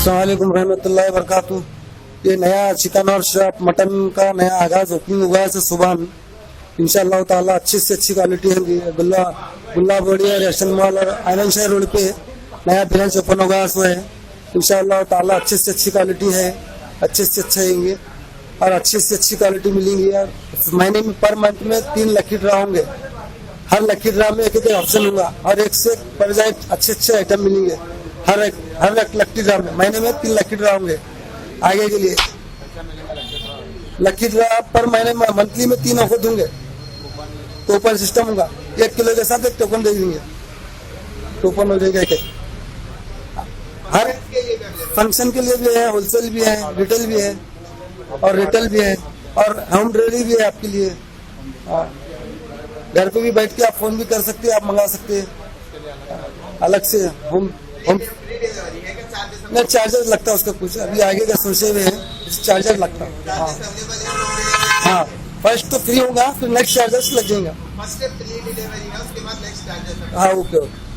अस्सलामुअलैकुम रहमतुल्लाहि व बरकातुहू। ये नया चिकन और शॉप मटन का नया आगाज ओपनिंग हुआ है सुबह। इंशाअल्लाह ताला अच्छी से अच्छी क्वालिटी है। गुल्ला बोड़ी और रेशन मॉल और आयवन शहर रोड पे नया ब्रांच ओपन होगा सो है। इंशाअल्लाह ताला अच्छी से अच्छी क्वालिटी है, अच्छे से अच्छे होंगे और अच्छी से अच्छी क्वालिटी मिलेंगी। और महीने में पर मंथ में 3 लकी ड्रा होंगे। हर लकी ड्रा में एक एक ऑप्शन होगा और एक से पर जाए अच्छे अच्छे आइटम मिलेंगे। हर एक लकी ड्रा में महीने में 3 लकी ड्रा होंगे। आगे के लिए लकी ड्रा पर महीने में मंथली में 3 ऑफर दूंगे। टोकन सिस्टम होगा, 1 किलो के साथ 1 टोकन दे देंगे। टोकन हो जाएगा एक। हर फंक्शन के लिए भी है, होलसेल भी है, रिटेल भी है और रिटेल भी है और होम डिलीवरी भी है आपके लिए। घर पे भी बैठ के आप फोन भी कर सकते हैं, आप मंगा सकते हैं अलग से। होम नहीं चार्जर लगता है उसका कुछ, अभी आगे का सोचे हुए हैं चार्जर लगता है। हाँ फर्स्ट तो फ्री होगा, फिर नेक्स्ट चार्जर लग जाएगा। हाँ ओके ओके।